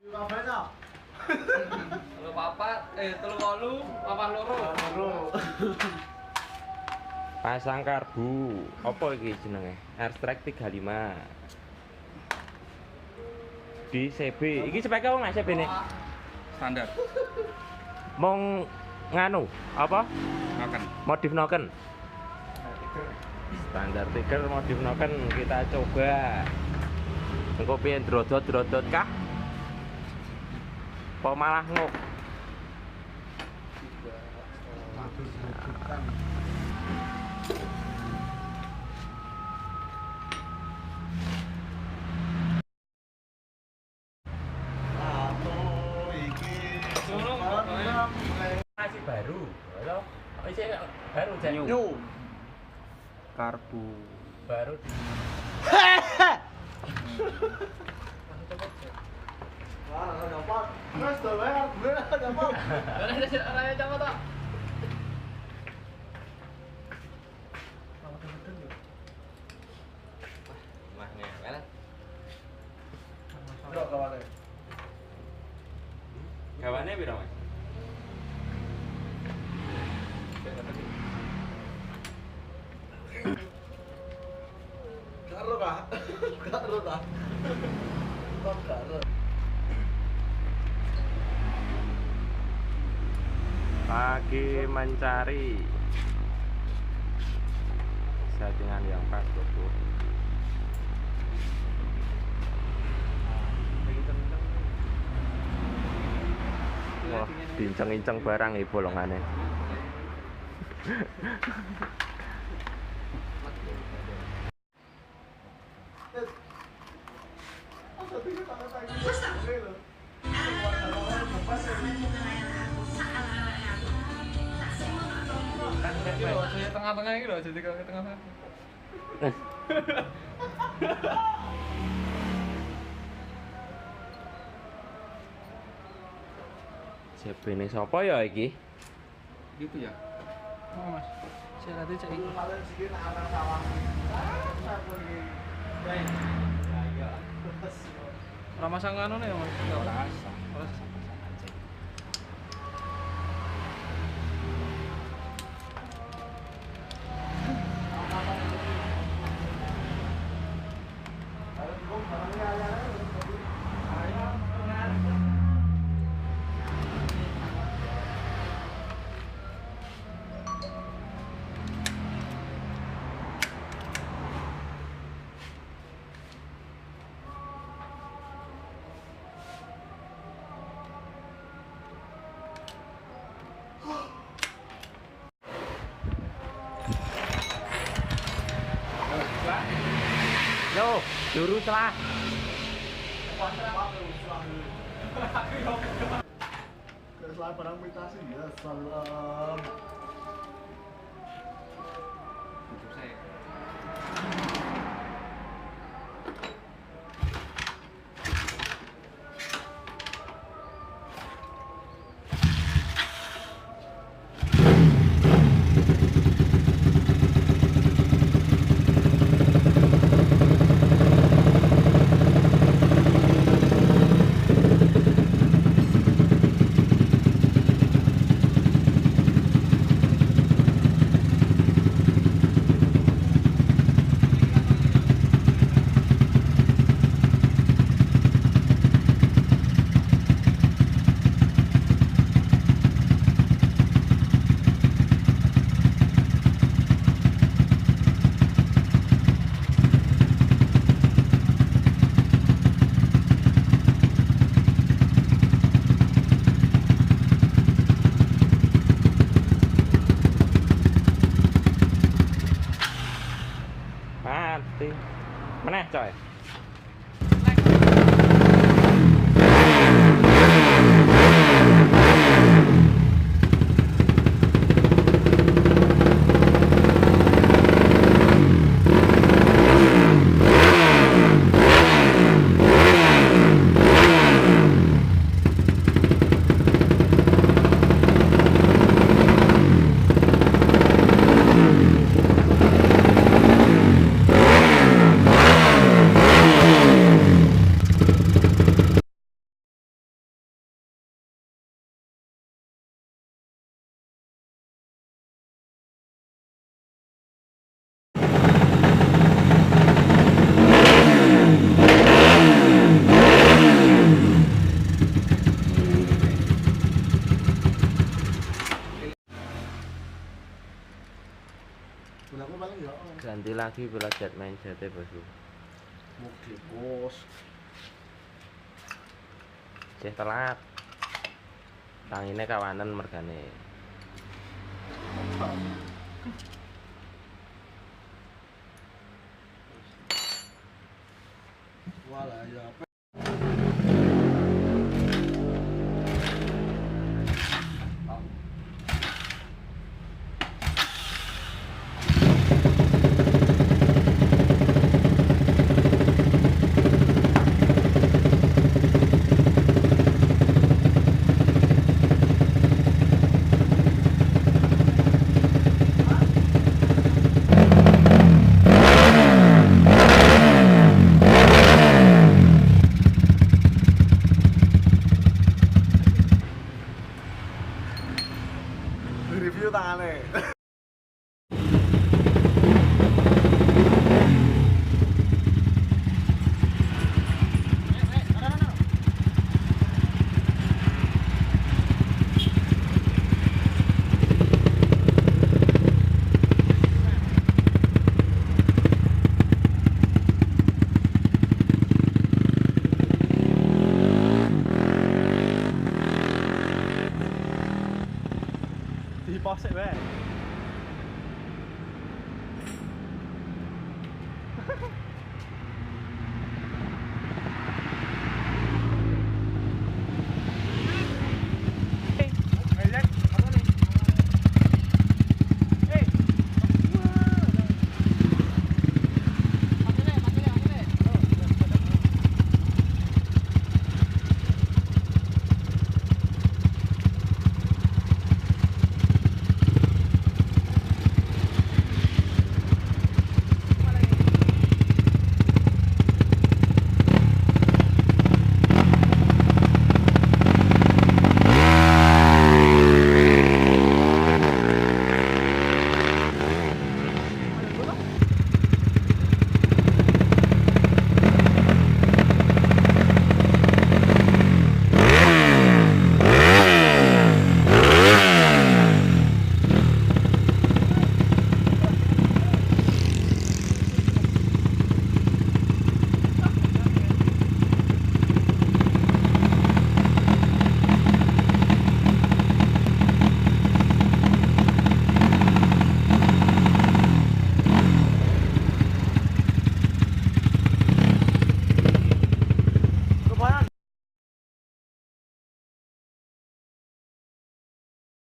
Telu papat, telu wolu, papat loro. Pasang karbu. Apa iki jenenge? Airstikes 35. Di CB. Iki speknya wong CB ne? Standar. Mong nganu, apa? Noken. Modif noken. Standar tiger modif noken kita coba. Engko piye drodot-drodot kah? Apa malah nguk? Masih baru, halo? Masih baru jadi. Karbu. Baru di. Wah, dapat. Mas, tuh bayar, gue dapat. Raya dapat tak? Mah ngewel. Bro, kawannya. Gawane piro, Mas? Karo kah? Karo kah? Kok karo? Lagi mencari settingan yang pas, Bosku. Wah, diinceng-inceng barang iki bolongane. Tengah-tengah ini loh, jadi kalau tengah-tengah. CB-ne sapa ya iki? Gitu ya. Oh mas, saya nanti cek ini. Paling sedikit anak sawah. Aku ini. Ya. Ramasang anu nih mas. Enggak rasa. Yo, jurus lah. Selain barang imitasi ya, salam. Tutup saya. Mati. Meneh, coy. Aku paling ya. Ganti lagi belajar main jate bosku. Mugi bos. Cih telat. Tangine kawanan mergane. Walah ya.